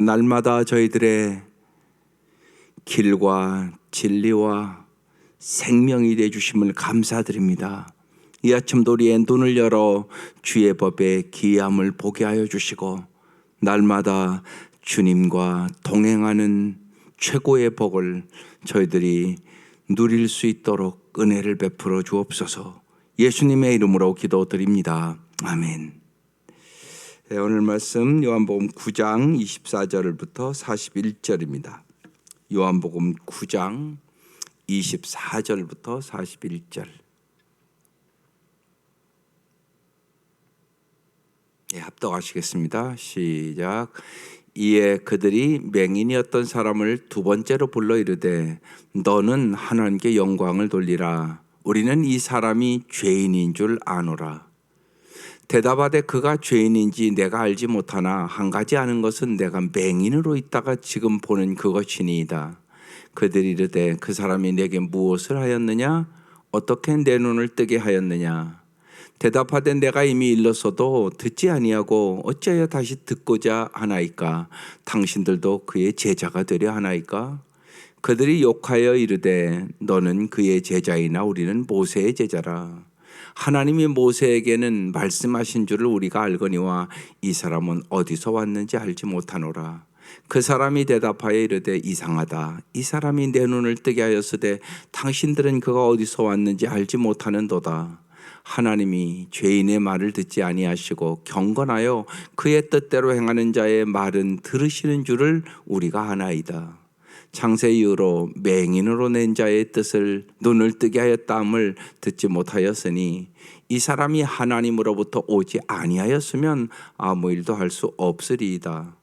날마다 저희들의 길과 진리와 생명이 되어 주심을 감사드립니다. 이 아침도 우리의 눈을 열어 주의 법의 기이함을 보게 하여 주시고 날마다 주님과 동행하는 최고의 복을 저희들이 누릴 수 있도록 은혜를 베풀어 주옵소서. 예수님의 이름으로 기도드립니다. 아멘. 네, 오늘 말씀 요한복음 9장 24절부터 41절입니다. 요한복음 9장 24절부터 41절. 네, 합독하시겠습니다. 시작. 이에 그들이 맹인이었던 사람을 두 번째로 불러 이르되 너는 하나님께 영광을 돌리라. 우리는 이 사람이 죄인인 줄 아노라. 대답하되 그가 죄인인지 내가 알지 못하나 한 가지 아는 것은 내가 맹인으로 있다가 지금 보는 그것이니이다. 그들이 이르되 그 사람이 내게 무엇을 하였느냐? 어떻게 내 눈을 뜨게 하였느냐? 대답하되 내가 이미 일렀어도 듣지 아니하고 어찌하여 다시 듣고자 하나이까? 당신들도 그의 제자가 되려 하나이까? 그들이 욕하여 이르되 너는 그의 제자이나 우리는 모세의 제자라. 하나님이 모세에게는 말씀하신 줄을 우리가 알거니와 이 사람은 어디서 왔는지 알지 못하노라. 그 사람이 대답하여 이르되 이상하다. 이 사람이 내 눈을 뜨게 하였으되 당신들은 그가 어디서 왔는지 알지 못하는도다. 하나님이 죄인의 말을 듣지 아니하시고 경건하여 그의 뜻대로 행하는 자의 말은 들으시는 줄을 우리가 아나이다. 창세 이후로 맹인으로 낸 자의 뜻을 눈을 뜨게 하였다함을 듣지 못하였으니 이 사람이 하나님으로부터 오지 아니하였으면 아무 일도 할 수 없으리이다.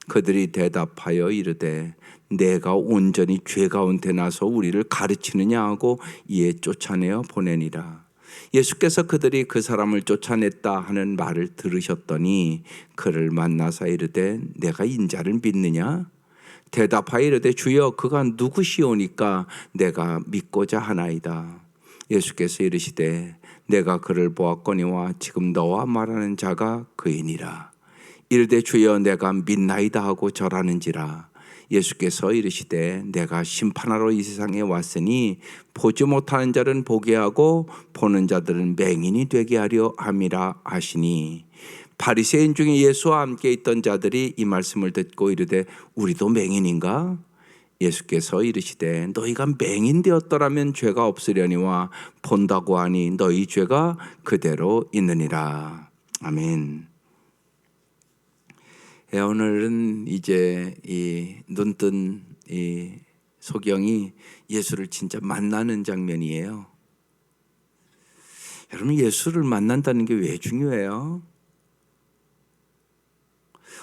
그들이 대답하여 이르되 내가 온전히 죄 가운데 나서 우리를 가르치느냐 하고 이에 쫓아내어 보내니라. 예수께서 그들이 그 사람을 쫓아냈다 하는 말을 들으셨더니 그를 만나사 이르되 내가 인자를 믿느냐? 대답하여 이르되 주여 그가 누구시오니까 내가 믿고자 하나이다. 예수께서 이르시되 내가 그를 보았거니와 지금 너와 말하는 자가 그이니라. 이르되 주여 내가 믿나이다 하고 절하는지라. 예수께서 이르시되 내가 심판하러 이 세상에 왔으니 보지 못하는 자는 보게 하고 보는 자들은 맹인이 되게 하려 함이라 하시니 바리새인 중에 예수와 함께 있던 자들이 이 말씀을 듣고 이르되 우리도 맹인인가? 예수께서 이르시되 너희가 맹인 되었더라면 죄가 없으려니와 본다고 하니 너희 죄가 그대로 있느니라. 아멘. 오늘은 이제 이 눈뜬 이 소경이 예수를 진짜 만나는 장면이에요. 여러분, 예수를 만난다는 게 왜 중요해요?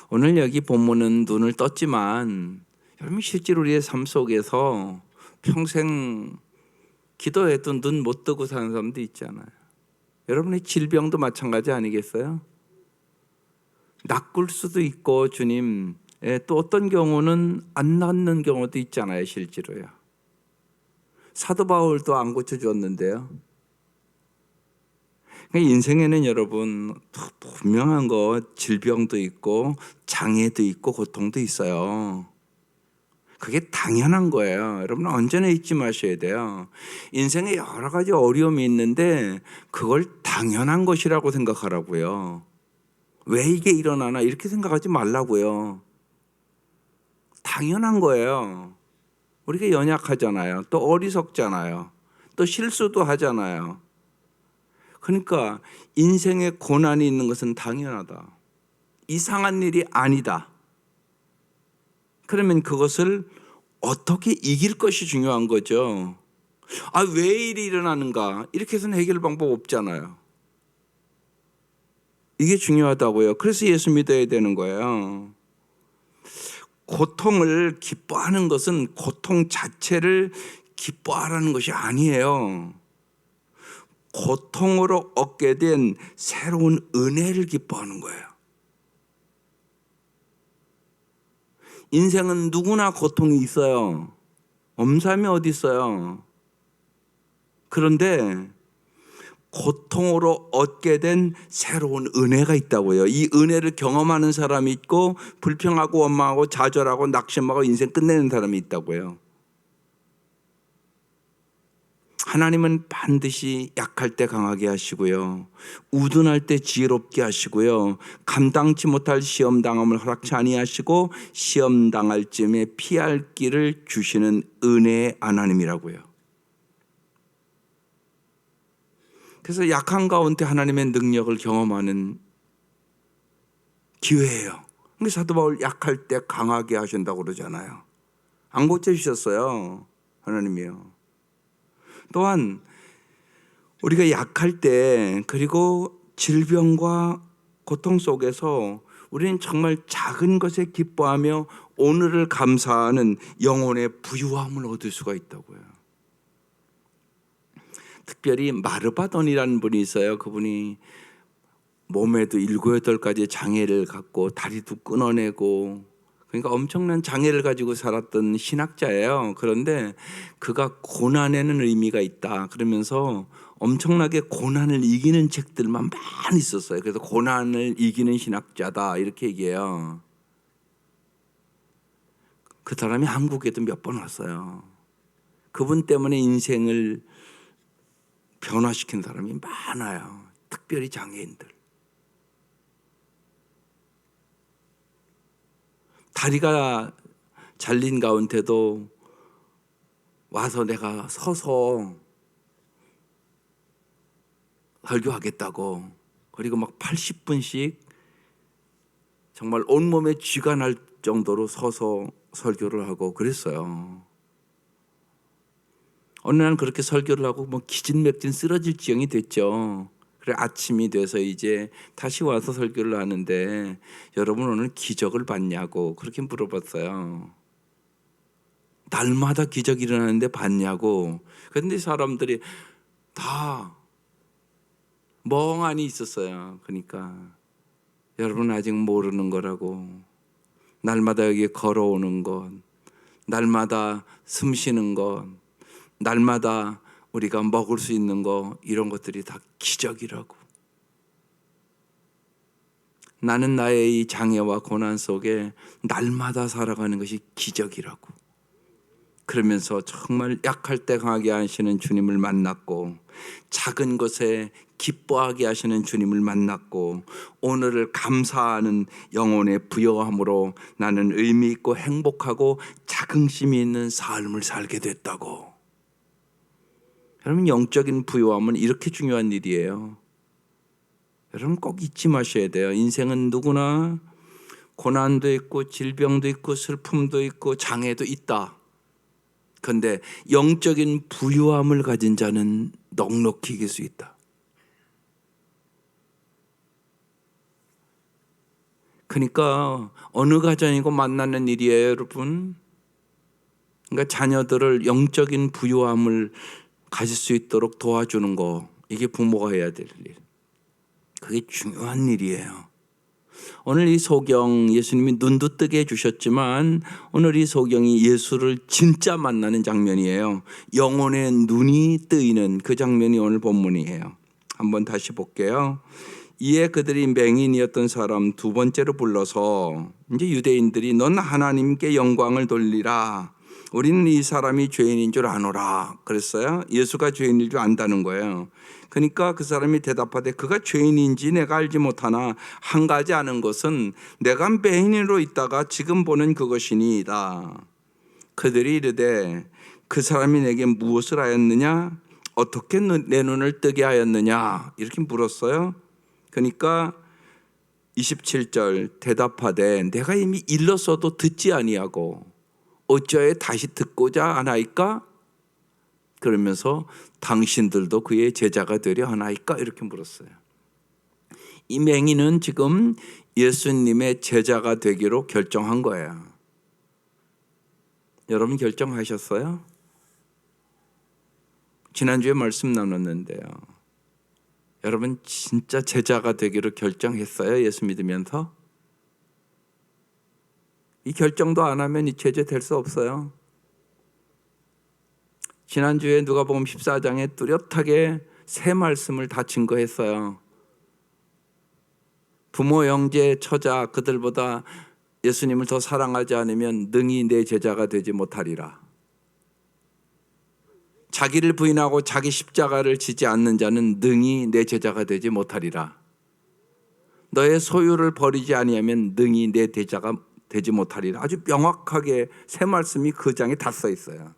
오늘 여기 본문은 눈을 떴지만 여러분 실제로 우리의 삶 속에서 평생 기도해도 눈 못 뜨고 사는 사람도 있잖아요. 여러분의 질병도 마찬가지 아니겠어요? 낫을 수도 있고 주님, 또 어떤 경우는 안 낫는 경우도 있잖아요. 실제로요. 사도 바울도 안 고쳐줬는데요. 인생에는 여러분 분명한 거 질병도 있고 장애도 있고 고통도 있어요. 그게 당연한 거예요. 여러분 언제나 잊지 마셔야 돼요. 인생에 여러 가지 어려움이 있는데 그걸 당연한 것이라고 생각하라고요. 왜 이게 일어나나 이렇게 생각하지 말라고요. 당연한 거예요. 우리가 연약하잖아요. 또 어리석잖아요. 또 실수도 하잖아요. 그러니까 인생에 고난이 있는 것은 당연하다. 이상한 일이 아니다. 그러면 그것을 어떻게 이길 것이 중요한 거죠. 왜 일이 일어나는가? 이렇게 해서는 해결 방법 없잖아요. 이게 중요하다고요. 그래서 예수 믿어야 되는 거예요. 고통을 기뻐하는 것은 고통 자체를 기뻐하라는 것이 아니에요. 고통으로 얻게 된 새로운 은혜를 기뻐하는 거예요. 인생은 누구나 고통이 있어요. 없는 사람이 어디 있어요. 그런데 고통으로 얻게 된 새로운 은혜가 있다고요. 이 은혜를 경험하는 사람이 있고 불평하고 원망하고 좌절하고 낙심하고 인생 끝내는 사람이 있다고요. 하나님은 반드시 약할 때 강하게 하시고요. 우둔할 때 지혜롭게 하시고요. 감당치 못할 시험 당함을 허락치 아니하시고 시험 당할 쯤에 피할 길을 주시는 은혜의 하나님이라고요. 그래서 약한 가운데 하나님의 능력을 경험하는 기회예요. 그러니까 사도 바울 약할 때 강하게 하신다고 그러잖아요. 안 고쳐주셨어요. 하나님이요. 또한 우리가 약할 때 그리고 질병과 고통 속에서 우리는 정말 작은 것에 기뻐하며 오늘을 감사하는 영혼의 부유함을 얻을 수가 있다고요. 특별히 마르바돈이라는 분이 있어요. 그분이 몸에도 7, 8가지 장애를 갖고 다리도 끊어내고 그러니까 엄청난 장애를 가지고 살았던 신학자예요. 그런데 그가 고난에는 의미가 있다 그러면서 엄청나게 고난을 이기는 책들만 많이 썼어요. 그래서 고난을 이기는 신학자다 이렇게 얘기해요. 그 사람이 한국에도 몇 번 왔어요. 그분 때문에 인생을 변화시킨 사람이 많아요. 특별히 장애인들. 다리가 잘린 가운데도 와서 내가 서서 설교하겠다고 그리고 막 80분씩 정말 온몸에 쥐가 날 정도로 서서 설교를 하고 그랬어요. 어느 날 그렇게 설교를 하고 뭐 기진맥진 쓰러질 지경이 됐죠. 그래 아침이 돼서 이제 다시 와서 설교를 하는데 여러분 오늘 기적을 봤냐고 그렇게 물어봤어요. 날마다 기적이 일어나는데 봤냐고. 그런데 사람들이 다 멍하니 있었어요. 그러니까 여러분 아직 모르는 거라고. 날마다 여기 걸어오는 것, 날마다 숨 쉬는 것, 날마다 우리가 먹을 수 있는 거 이런 것들이 다 기적이라고. 나는 나의 이 장애와 고난 속에 날마다 살아가는 것이 기적이라고. 그러면서 정말 약할 때 강하게 하시는 주님을 만났고 작은 것에 기뻐하게 하시는 주님을 만났고 오늘을 감사하는 영혼의 부여함으로 나는 의미 있고 행복하고 자긍심이 있는 삶을 살게 됐다고. 여러분 영적인 부여함은 이렇게 중요한 일이에요. 여러분 꼭 잊지 마셔야 돼요. 인생은 누구나 고난도 있고 질병도 있고 슬픔도 있고 장애도 있다. 그런데 영적인 부유함을 가진 자는 넉넉히 이길 수 있다. 그러니까 어느 가정이고 만나는 일이에요, 여러분. 그러니까 자녀들을 영적인 부유함을 가질 수 있도록 도와주는 거, 이게 부모가 해야 될 일. 그게 중요한 일이에요. 오늘 이 소경 예수님이 눈도 뜨게 해주셨지만 오늘 이 소경이 예수를 진짜 만나는 장면이에요. 영혼의 눈이 뜨이는 그 장면이 오늘 본문이에요. 한번 다시 볼게요. 이에 그들이 맹인이었던 사람 두 번째로 불러서 이제 유대인들이 넌 하나님께 영광을 돌리라. 우리는 이 사람이 죄인인 줄 아노라 그랬어요. 예수가 죄인일 줄 안다는 거예요. 그러니까 그 사람이 대답하되 그가 죄인인지 내가 알지 못하나 한 가지 아는 것은 내가 맹인으로 있다가 지금 보는 그것이니이다. 그들이 이르되 그 사람이 내게 무엇을 하였느냐 어떻게 내 눈을 뜨게 하였느냐 이렇게 물었어요. 그러니까 27절 대답하되 내가 이미 일렀어도 듣지 아니하고 어찌하여 다시 듣고자 하나이까? 그러면서 당신들도 그의 제자가 되려 하나이까? 이렇게 물었어요. 이 맹인은 지금 예수님의 제자가 되기로 결정한 거예요. 여러분 결정하셨어요? 지난주에 말씀 나눴는데요. 여러분 진짜 제자가 되기로 결정했어요? 예수 믿으면서? 이 결정도 안 하면 이 제자 될 수 없어요. 지난주에 누가복음 14장에 뚜렷하게 새 말씀을 다 증거했어요. 부모, 형제, 처자 그들보다 예수님을 더 사랑하지 않으면 능히 내 제자가 되지 못하리라. 자기를 부인하고 자기 십자가를 지지 않는 자는 능히 내 제자가 되지 못하리라. 너의 소유를 버리지 아니하면 능히 내 제자가 되지 못하리라. 아주 명확하게 새 말씀이 그 장에 다 써 있어요.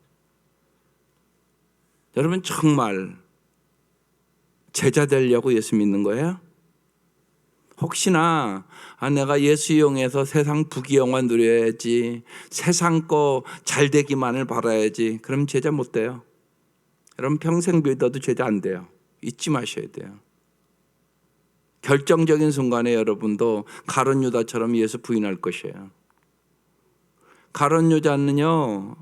여러분 정말 제자 되려고 예수 믿는 거예요? 혹시나 내가 예수 이용해서 세상 부귀영화 누려야지, 세상 거 잘 되기만을 바라야지, 그럼 제자 못 돼요. 여러분 평생 믿어도 제자 안 돼요. 잊지 마셔야 돼요. 결정적인 순간에 여러분도 가룟 유다처럼 예수 부인할 것이에요. 가룟 유다는요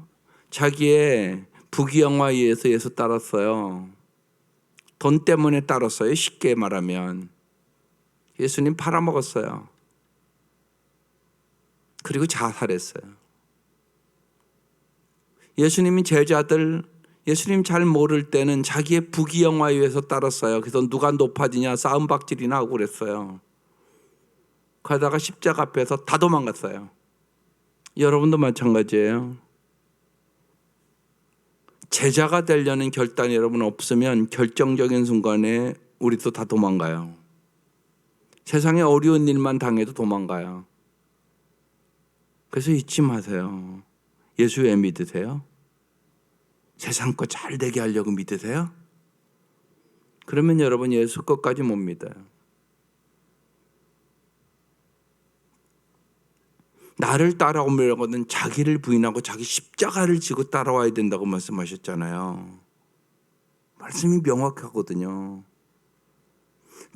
자기의 부귀영화에 의해서 예수 따랐어요. 돈 때문에 따랐어요. 쉽게 말하면 예수님 팔아먹었어요. 그리고 자살했어요. 예수님이 제자들, 예수님 잘 모를 때는 자기의 부귀영화에 의해서 따랐어요. 그래서 누가 높아지냐 싸움박질이나 하고 그랬어요. 그러다가 십자가 앞에서 다 도망갔어요. 여러분도 마찬가지예요. 제자가 되려는 결단이 여러분 없으면 결정적인 순간에 우리도 다 도망가요. 세상에 어려운 일만 당해도 도망가요. 그래서 잊지 마세요. 예수 왜 믿으세요? 세상 거 잘 되게 하려고 믿으세요? 그러면 여러분 예수 것까지 못 믿어요. 나를 따라오려거든 자기를 부인하고 자기 십자가를 지고 따라와야 된다고 말씀하셨잖아요. 말씀이 명확하거든요.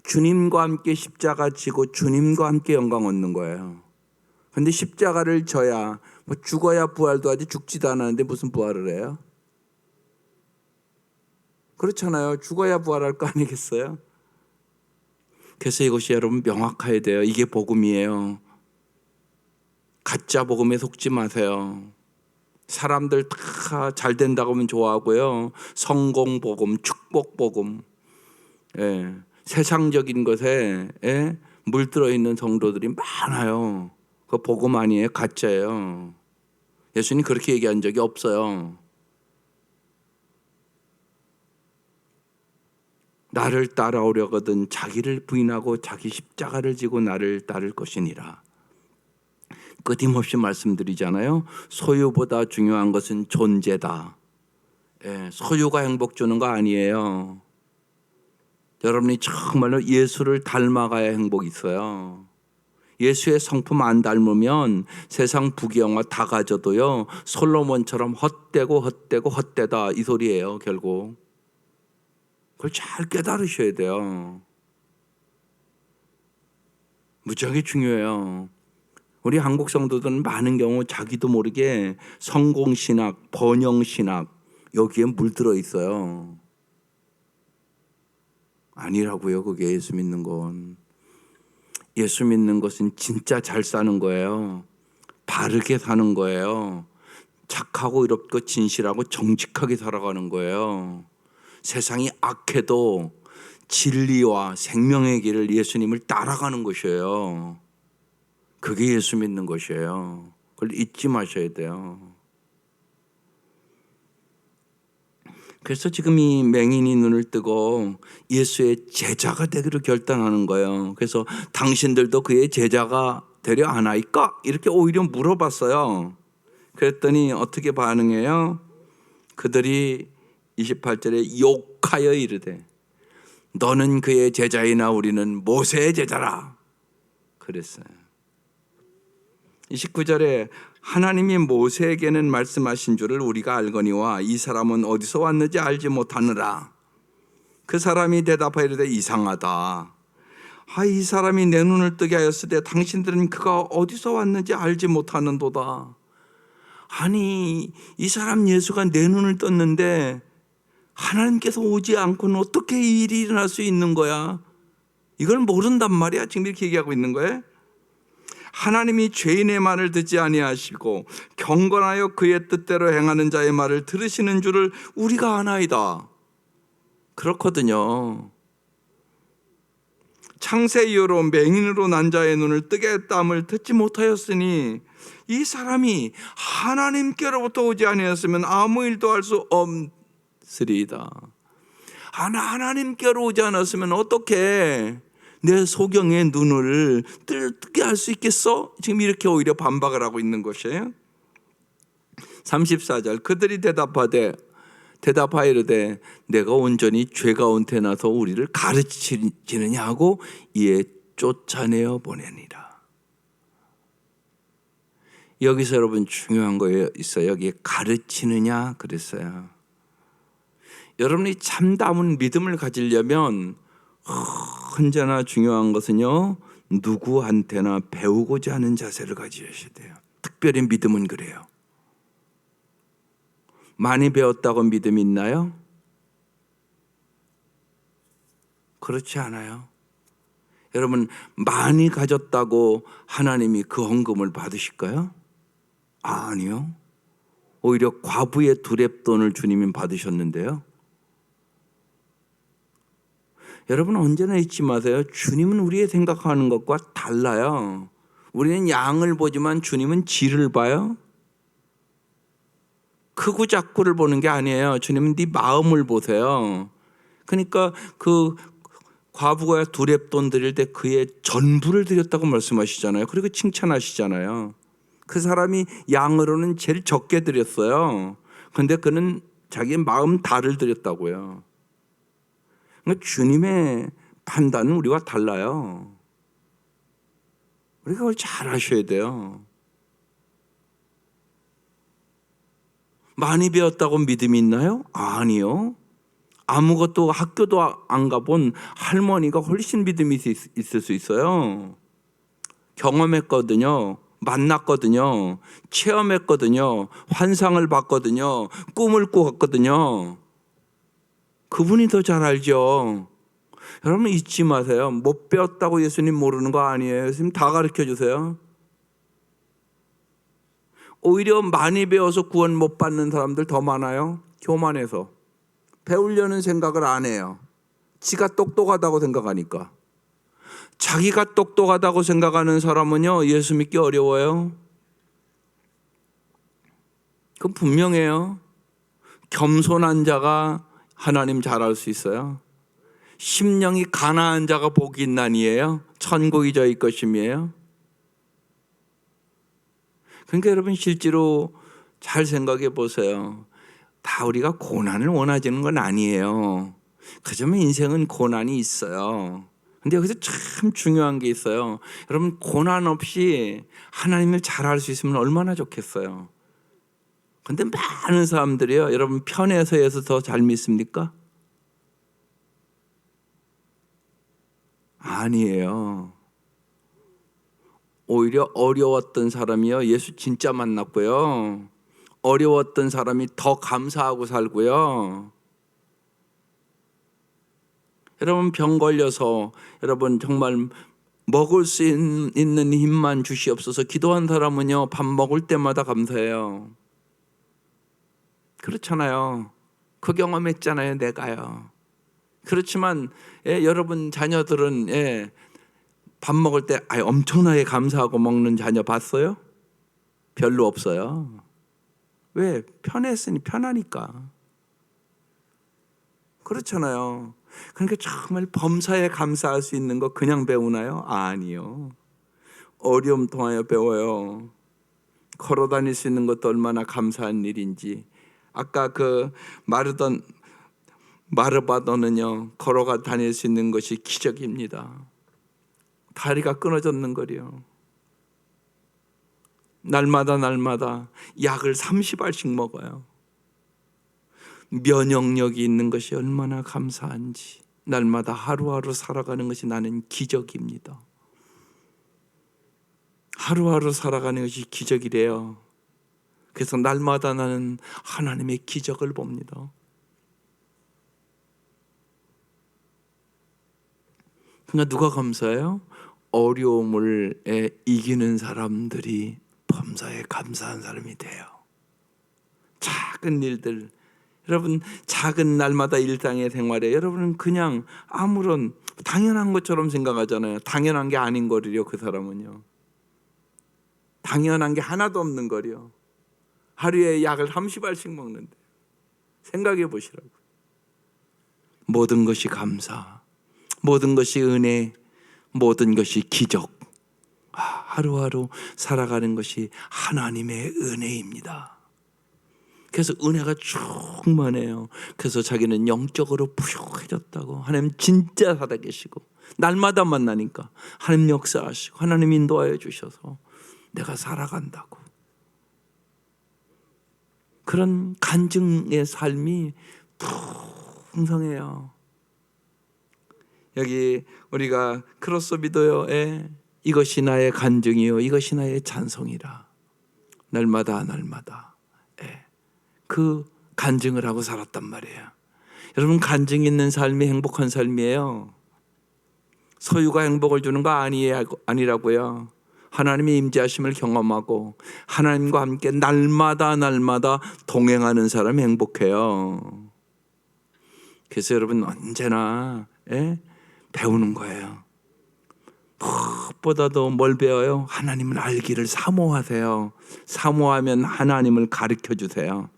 주님과 함께 십자가 지고 주님과 함께 영광 얻는 거예요. 그런데 십자가를 져야 죽어야 부활도 하지 죽지도 않았는데 무슨 부활을 해요? 그렇잖아요. 죽어야 부활할 거 아니겠어요? 그래서 이것이 여러분 명확해야 돼요. 이게 복음이에요. 가짜 복음에 속지 마세요. 사람들 다 잘 된다고 하면 좋아하고요. 성공 복음, 축복 복음, 세상적인 것에 물들어 있는 성도들이 많아요. 그 복음 아니에요. 가짜예요. 예수님 그렇게 얘기한 적이 없어요. 나를 따라오려거든 자기를 부인하고 자기 십자가를 지고 나를 따를 것이니라. 끊임없이 말씀드리잖아요. 소유보다 중요한 것은 존재다. 소유가 행복 주는 거 아니에요. 여러분이 정말로 예수를 닮아가야 행복이 있어요. 예수의 성품 안 닮으면 세상 부귀영화 다 가져도요 솔로몬처럼 헛되다 이 소리예요. 결국 그걸 잘 깨달으셔야 돼요. 무지하게 중요해요. 우리 한국 성도들은 많은 경우 자기도 모르게 성공신학, 번영신학 여기에 물들어 있어요. 아니라고요. 그게 예수 믿는 건. 예수 믿는 것은 진짜 잘 사는 거예요. 바르게 사는 거예요. 착하고 의롭고 진실하고 정직하게 살아가는 거예요. 세상이 악해도 진리와 생명의 길을 예수님을 따라가는 것이에요. 그게 예수 믿는 것이에요. 그걸 잊지 마셔야 돼요. 그래서 지금 이 맹인이 눈을 뜨고 예수의 제자가 되기로 결단하는 거예요. 그래서 당신들도 그의 제자가 되려 하나이까? 이렇게 오히려 물어봤어요. 그랬더니 어떻게 반응해요? 그들이 28절에 욕하여 이르되 너는 그의 제자이나 우리는 모세의 제자라 그랬어요. 29절에 하나님이 모세에게는 말씀하신 줄을 우리가 알거니와 이 사람은 어디서 왔는지 알지 못하느라. 그 사람이 대답하여 이르되 이상하다. 이 사람이 내 눈을 뜨게 하였을 때 당신들은 그가 어디서 왔는지 알지 못하는도다. 아니 이 사람 예수가 내 눈을 떴는데 하나님께서 오지 않고는 어떻게 이 일이 일어날 수 있는 거야? 이걸 모른단 말이야. 지금 이렇게 얘기하고 있는 거예요. 하나님이 죄인의 말을 듣지 아니하시고 경건하여 그의 뜻대로 행하는 자의 말을 들으시는 줄을 우리가 아나이다. 그렇거든요. 창세 이후로 맹인으로 난 자의 눈을 뜨게 했다함을 듣지 못하였으니 이 사람이 하나님께로부터 오지 아니었으면 아무 일도 할 수 없으리이다. 하나님께로 오지 않았으면 어떻게 내 소경의 눈을 뜨게 할 수 있겠어? 지금 이렇게 오히려 반박을 하고 있는 것이에요. 34절 그들이 대답하이르되 내가 온전히 죄 가운데 나서 우리를 가르치느냐 하고 이에 쫓아내어 보내니라. 여기서 여러분 중요한 거 있어요. 여기에 가르치느냐 그랬어요. 여러분이 참다운 믿음을 가지려면 언제나 중요한 것은요, 누구한테나 배우고자 하는 자세를 가지셔야 돼요. 특별히 믿음은 그래요. 많이 배웠다고 믿음이 있나요? 그렇지 않아요. 여러분 많이 가졌다고 하나님이 그 헌금을 받으실까요? 아니요. 오히려 과부의 두렙돈을 주님이 받으셨는데요. 여러분 언제나 잊지 마세요. 주님은 우리의 생각하는 것과 달라요. 우리는 양을 보지만 주님은 질을 봐요. 크고 작고를 보는 게 아니에요. 주님은 네 마음을 보세요. 그러니까 그 과부가 두렙돈 드릴 때 그의 전부를 드렸다고 말씀하시잖아요. 그리고 칭찬하시잖아요. 그 사람이 양으로는 제일 적게 드렸어요. 그런데 그는 자기 마음 다를 드렸다고요. 그러니까 주님의 판단은 우리와 달라요. 우리가 그걸 잘 아셔야 돼요. 많이 배웠다고 믿음이 있나요? 아니요. 아무것도 학교도 안 가본 할머니가 훨씬 믿음이 있을 수 있어요. 경험했거든요. 만났거든요. 체험했거든요. 환상을 봤거든요. 꿈을 꾸었거든요. 그분이 더 잘 알죠. 여러분 잊지 마세요. 못 배웠다고 예수님 모르는 거 아니에요. 예수님 다 가르쳐 주세요. 오히려 많이 배워서 구원 못 받는 사람들 더 많아요. 교만해서. 배우려는 생각을 안 해요. 지가 똑똑하다고 생각하니까. 자기가 똑똑하다고 생각하는 사람은요, 예수 믿기 어려워요. 그건 분명해요. 겸손한 자가 하나님 잘 알 수 있어요. 심령이 가난한 자가 복이 있나니에요. 천국이 저희 것임이에요. 그러니까 여러분 실제로 잘 생각해 보세요. 다 우리가 고난을 원하지는 건 아니에요. 그저만 인생은 고난이 있어요. 근데 여기서 참 중요한 게 있어요. 여러분 고난 없이 하나님을 잘 알 수 있으면 얼마나 좋겠어요. 근데 많은 사람들이요, 여러분 편에서에서 더 잘 믿습니까? 아니에요. 오히려 어려웠던 사람이요, 예수 진짜 만났고요. 어려웠던 사람이 더 감사하고 살고요. 여러분 병 걸려서 여러분 정말 먹을 수 있는 힘만 주시옵소서 기도한 사람은요, 밥 먹을 때마다 감사해요. 그렇잖아요. 그 경험했잖아요, 내가요. 그렇지만 여러분 자녀들은 밥 먹을 때 엄청나게 감사하고 먹는 자녀 봤어요? 별로 없어요. 왜? 편했으니 편하니까. 그렇잖아요. 그러니까 정말 범사에 감사할 수 있는 거 그냥 배우나요? 아니요. 어려움 통하여 배워요. 걸어 다닐 수 있는 것도 얼마나 감사한 일인지. 아까 그 마르바도는요, 걸어가 다닐 수 있는 것이 기적입니다. 다리가 끊어졌는 거리요. 날마다 약을 30알씩 먹어요. 면역력이 있는 것이 얼마나 감사한지. 날마다 하루하루 살아가는 것이 나는 기적입니다. 하루하루 살아가는 것이 기적이래요. 그래서 날마다 나는 하나님의 기적을 봅니다. 그러니까 누가 감사해요? 어려움을 이기는 사람들이 범사에 감사한 사람이 돼요. 작은 일들, 여러분 작은 날마다 일상의 생활에 여러분은 그냥 아무런 당연한 것처럼 생각하잖아요. 당연한 게 아닌 거리요. 그 사람은요. 당연한 게 하나도 없는 거리요. 하루에 약을 30알씩 먹는데 생각해 보시라고. 모든 것이 감사, 모든 것이 은혜, 모든 것이 기적. 하루하루 살아가는 것이 하나님의 은혜입니다. 그래서 은혜가 충만해요. 그래서 자기는 영적으로 부유해졌다고. 하나님 진짜 살아계시고 날마다 만나니까 하나님 역사하시고 하나님 인도하여 주셔서 내가 살아간다고. 그런 간증의 삶이 풍성해요. 여기 우리가 크로스 비도요에 이것이 나의 간증이요 이것이 나의 찬송이라 날마다 그 간증을 하고 살았단 말이에요. 여러분 간증 있는 삶이 행복한 삶이에요. 소유가 행복을 주는 거 아니라고요. 하나님의 임재하심을 경험하고 하나님과 함께 날마다 동행하는 사람이 행복해요. 그래서 여러분 언제나 배우는 거예요. 무엇보다도 뭘 배워요? 하나님을 알기를 사모하세요. 사모하면 하나님을 가르쳐 주세요.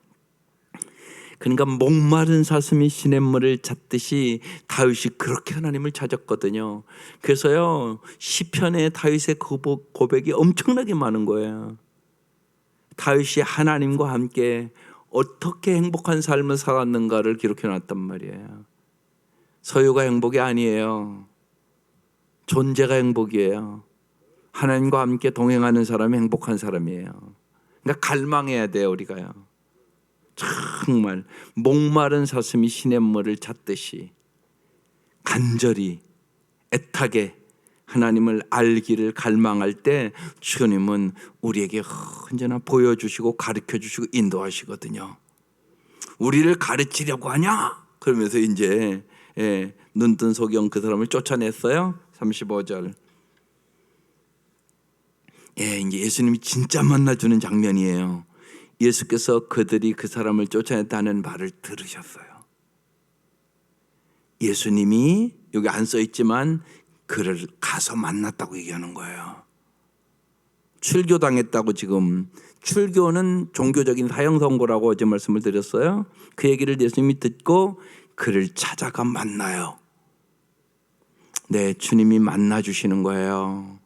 그러니까 목마른 사슴이 시냇물을 찾듯이 다윗이 그렇게 하나님을 찾았거든요. 그래서요 시편에 다윗의 고백이 엄청나게 많은 거예요. 다윗이 하나님과 함께 어떻게 행복한 삶을 살았는가를 기록해 놨단 말이에요. 소유가 행복이 아니에요. 존재가 행복이에요. 하나님과 함께 동행하는 사람이 행복한 사람이에요. 그러니까 갈망해야 돼요. 우리가요. 정말 목마른 사슴이 시냇물을 찾듯이 간절히 애타게 하나님을 알기를 갈망할 때 주님은 우리에게 언제나 보여주시고 가르쳐주시고 인도하시거든요. 우리를 가르치려고 하냐? 그러면서 이제 눈뜬 소경 그 사람을 쫓아냈어요. 35절. 이제 예수님이 진짜 만나주는 장면이에요. 예수께서 그들이 그 사람을 쫓아냈다는 말을 들으셨어요. 예수님이 여기 안 써 있지만 그를 가서 만났다고 얘기하는 거예요. 출교당했다고 지금. 출교는 종교적인 사형 선고라고 어제 말씀을 드렸어요. 그 얘기를 예수님이 듣고 그를 찾아가 만나요. 네, 주님이 만나주시는 거예요.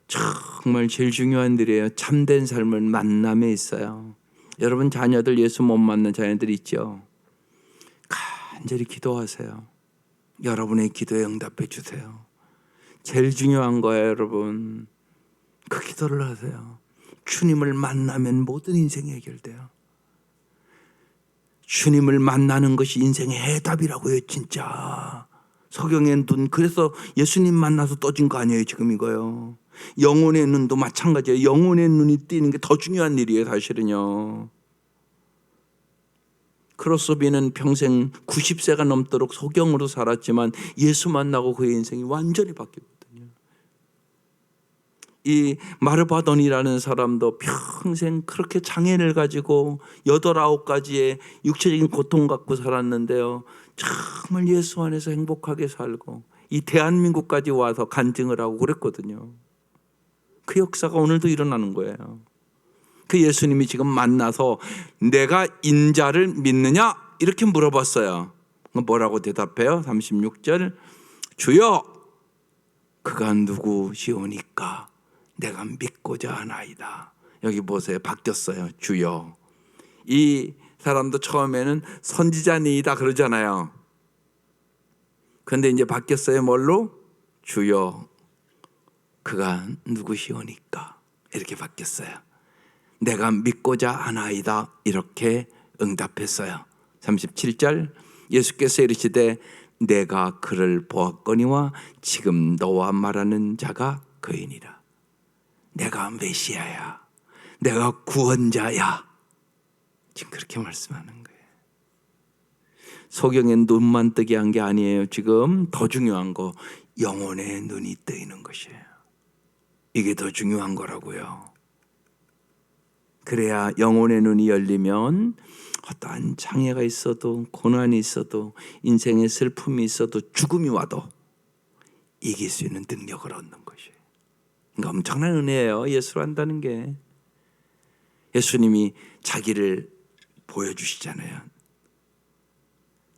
정말 제일 중요한 일이에요. 참된 삶은 만남에 있어요. 여러분 자녀들 예수 못 만난 자녀들 있죠? 간절히 기도하세요. 여러분의 기도에 응답해 주세요. 제일 중요한 거예요, 여러분. 그 기도를 하세요. 주님을 만나면 모든 인생이 해결돼요. 주님을 만나는 것이 인생의 해답이라고요, 진짜. 석영의 눈, 그래서 예수님 만나서 떠진 거 아니에요, 지금 이거요. 영혼의 눈도 마찬가지예요. 영혼의 눈이 띄는 게 더 중요한 일이에요, 사실은요. 크로스비는 평생 90세가 넘도록 소경으로 살았지만 예수 만나고 그의 인생이 완전히 바뀌었거든요. 이 마르바돈이라는 사람도 평생 그렇게 장애를 가지고 8, 9가지의 육체적인 고통 갖고 살았는데요. 정말 예수 안에서 행복하게 살고 이 대한민국까지 와서 간증을 하고 그랬거든요. 그 역사가 오늘도 일어나는 거예요. 그 예수님이 지금 만나서 내가 인자를 믿느냐? 이렇게 물어봤어요. 뭐라고 대답해요? 36절. 주여, 그가 누구시오니까 내가 믿고자 하나이다. 여기 보세요. 바뀌었어요. 주여. 이 사람도 처음에는 선지자니이다 그러잖아요. 그런데 이제 바뀌었어요. 뭘로? 주여, 그가 누구시오니까 이렇게 바뀌었어요. 내가 믿고자 하나이다 이렇게 응답했어요. 37절. 예수께서 이르시되 내가 그를 보았거니와 지금 너와 말하는 자가 그이니라. 내가 메시아야. 내가 구원자야. 지금 그렇게 말씀하는 거예요. 소경의 눈만 뜨게 한 게 아니에요. 지금 더 중요한 거 영혼의 눈이 뜨이는 것이에요. 이게 더 중요한 거라고요. 그래야 영혼의 눈이 열리면 어떠한 장애가 있어도 고난이 있어도 인생의 슬픔이 있어도 죽음이 와도 이길 수 있는 능력을 얻는 것이에요. 그러니까 엄청난 은혜예요. 예수를 안다는 게. 예수님이 자기를 보여주시잖아요.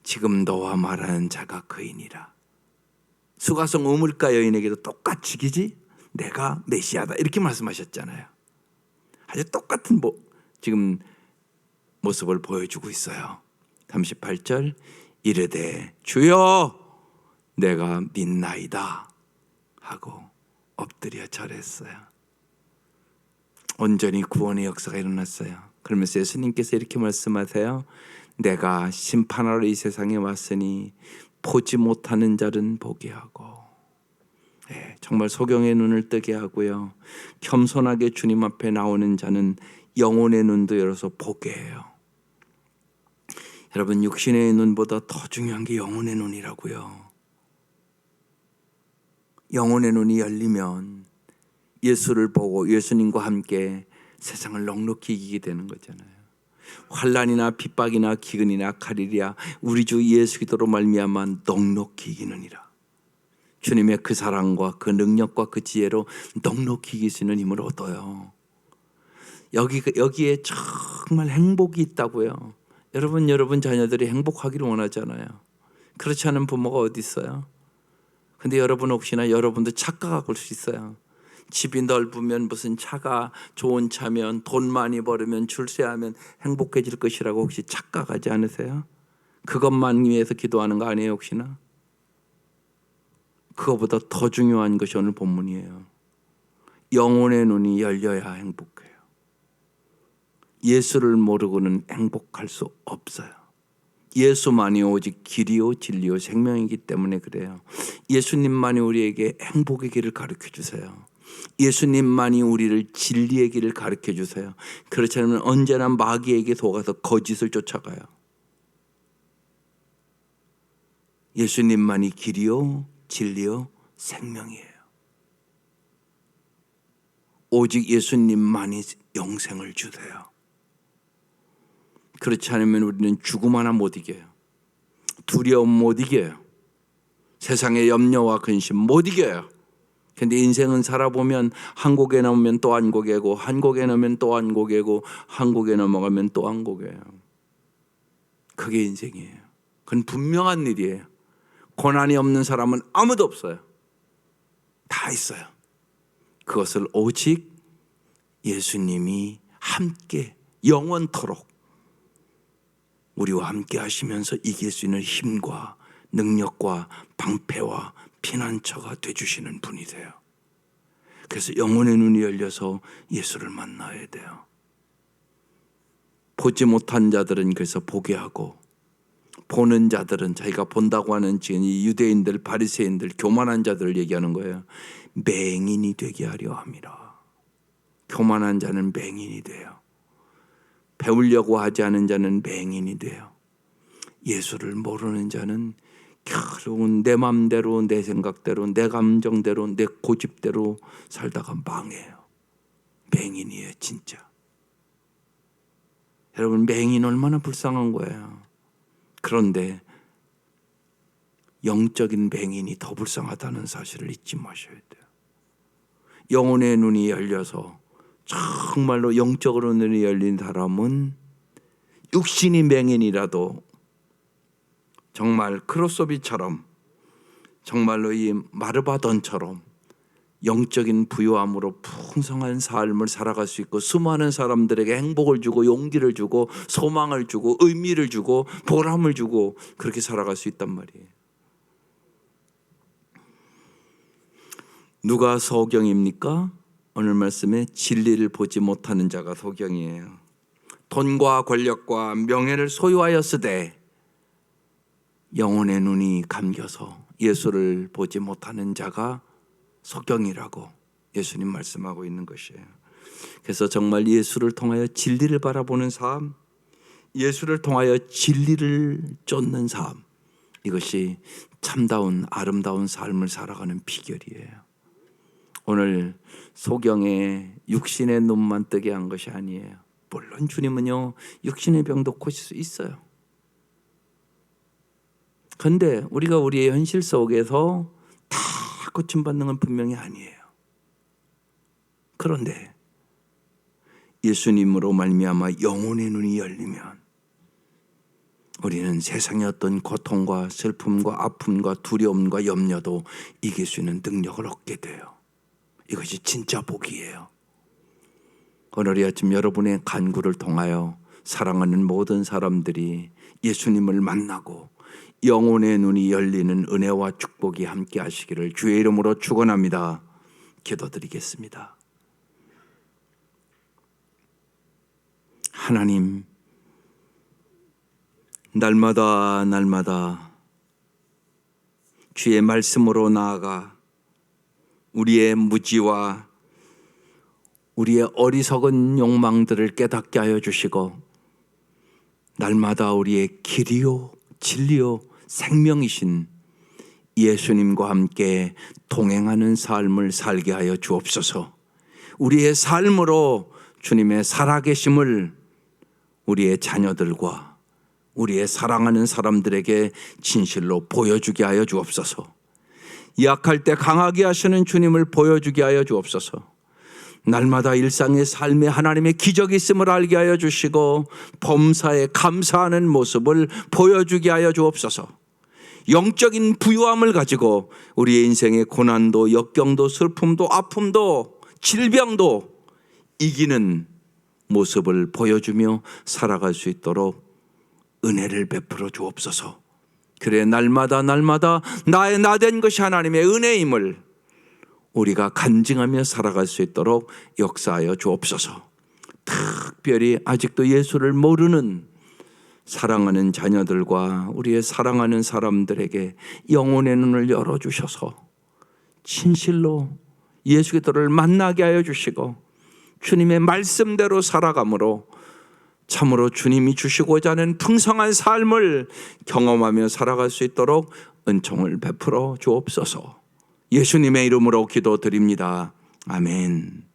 지금 너와 말하는 자가 그이니라. 수가성 우물가 여인에게도 똑같이 기지 내가 메시아다 이렇게 말씀하셨잖아요. 아주 똑같은 지금 모습을 보여주고 있어요. 38절 이르되 주여 내가 믿나이다 하고 엎드려 절했어요. 온전히 구원의 역사가 일어났어요. 그러면서 예수님께서 이렇게 말씀하세요. 내가 심판하러 이 세상에 왔으니 보지 못하는 자는 보게 하고, 정말 소경의 눈을 뜨게 하고요, 겸손하게 주님 앞에 나오는 자는 영혼의 눈도 열어서 보게 해요. 여러분, 육신의 눈보다 더 중요한 게 영혼의 눈이라고요. 영혼의 눈이 열리면 예수를 보고 예수님과 함께 세상을 넉넉히 이기게 되는 거잖아요. 환난이나 핍박이나 기근이나 칼이랴 우리 주 예수 그리스도로 말미암아 넉넉히 이기느니라. 주님의 그 사랑과 그 능력과 그 지혜로 넉넉히 이길 수 있는 힘을 얻어요. 여기에 정말 행복이 있다고요. 여러분 자녀들이 행복하기를 원하잖아요. 그렇지 않은 부모가 어디 있어요? 근데 여러분 혹시나 여러분도 착각할 수 있어요. 집이 넓으면 무슨 차가 좋은 차면 돈 많이 벌으면 출세하면 행복해질 것이라고 혹시 착각하지 않으세요? 그것만 위해서 기도하는 거 아니에요 혹시나? 그거보다 더 중요한 것이 오늘 본문이에요. 영혼의 눈이 열려야 행복해요. 예수를 모르고는 행복할 수 없어요. 예수만이 오직 길이요 진리요 생명이기 때문에 그래요. 예수님만이 우리에게 행복의 길을 가르쳐 주세요. 예수님만이 우리를 진리의 길을 가르쳐 주세요. 그렇지 않으면 언제나 마귀에게 속아서 거짓을 쫓아가요. 예수님만이 길이요 진리요 생명이에요. 오직 예수님만이 영생을 주세요. 그렇지 않으면 우리는 죽음 하나 못 이겨요. 두려움 못 이겨요. 세상의 염려와 근심 못 이겨요. 근데 인생은 살아보면 한 곡에 넘으면 또 한 곡이고 한 곡에 넘으면 또 한 곡이고 한 곡에 넘어가면 또 한 곡이에요. 그게 인생이에요. 그건 분명한 일이에요. 고난이 없는 사람은 아무도 없어요. 다 있어요. 그것을 오직 예수님이 함께 영원토록 우리와 함께 하시면서 이길 수 있는 힘과 능력과 방패와 피난처가 되주시는 분이세요. 그래서 영혼의 눈이 열려서 예수를 만나야 돼요. 보지 못한 자들은 그래서 보게 하고, 보는 자들은 자기가 본다고 하는 지금 이 유대인들, 바리새인들, 교만한 자들을 얘기하는 거예요. 맹인이 되게 하려 함이라. 교만한 자는 맹인이 돼요. 배우려고 하지 않은 자는 맹인이 돼요. 예수를 모르는 자는 결국은 내 맘대로, 내 생각대로, 내 감정대로, 내 고집대로 살다가 망해요. 맹인이에요, 진짜. 여러분, 맹인 얼마나 불쌍한 거예요. 그런데 영적인 맹인이 더 불쌍하다는 사실을 잊지 마셔야 돼요. 영혼의 눈이 열려서 정말로 영적으로 눈이 열린 사람은 육신이 맹인이라도 정말 크로소비처럼, 정말로 이 마르바돈처럼 영적인 부유함으로 풍성한 삶을 살아갈 수 있고, 수많은 사람들에게 행복을 주고 용기를 주고 소망을 주고 의미를 주고 보람을 주고 그렇게 살아갈 수 있단 말이에요. 누가 소경입니까? 오늘 말씀에 진리를 보지 못하는 자가 소경이에요. 돈과 권력과 명예를 소유하였으되 영혼의 눈이 감겨서 예수를 보지 못하는 자가 소경이라고 예수님 말씀하고 있는 것이에요. 그래서 정말 예수를 통하여 진리를 바라보는 삶, 예수를 통하여 진리를 쫓는 삶, 이것이 참다운 아름다운 삶을 살아가는 비결이에요. 오늘 소경의 육신의 눈만 뜨게 한 것이 아니에요. 물론 주님은요 육신의 병도 고칠 수 있어요. 그런데 우리가 우리의 현실 속에서 다 고침받는 건 분명히 아니에요. 그런데 예수님으로 말미암아 영혼의 눈이 열리면 우리는 세상의 어떤 고통과 슬픔과 아픔과 두려움과 염려도 이길 수 있는 능력을 얻게 돼요. 이것이 진짜 복이에요. 오늘 이 아침 여러분의 간구를 통하여 사랑하는 모든 사람들이 예수님을 만나고 영혼의 눈이 열리는 은혜와 축복이 함께 하시기를 주의 이름으로 축원합니다. 기도드리겠습니다. 하나님, 날마다 주의 말씀으로 나아가 우리의 무지와 우리의 어리석은 욕망들을 깨닫게 하여 주시고 날마다 우리의 길이요 진리요 생명이신 예수님과 함께 동행하는 삶을 살게 하여 주옵소서. 우리의 삶으로 주님의 살아계심을 우리의 자녀들과 우리의 사랑하는 사람들에게 진실로 보여주게 하여 주옵소서. 약할 때 강하게 하시는 주님을 보여주게 하여 주옵소서. 날마다 일상의 삶에 하나님의 기적이 있음을 알게 하여 주시고 범사에 감사하는 모습을 보여주게 하여 주옵소서. 영적인 부유함을 가지고 우리의 인생의 고난도 역경도 슬픔도 아픔도 질병도 이기는 모습을 보여주며 살아갈 수 있도록 은혜를 베풀어 주옵소서. 그래 날마다 나의 나된 것이 하나님의 은혜임을 우리가 간증하며 살아갈 수 있도록 역사하여 주옵소서. 특별히 아직도 예수를 모르는 사랑하는 자녀들과 우리의 사랑하는 사람들에게 영혼의 눈을 열어주셔서 진실로 예수 그리스도를 만나게 하여 주시고 주님의 말씀대로 살아감으로 참으로 주님이 주시고자 하는 풍성한 삶을 경험하며 살아갈 수 있도록 은총을 베풀어 주옵소서. 예수님의 이름으로 기도드립니다. 아멘.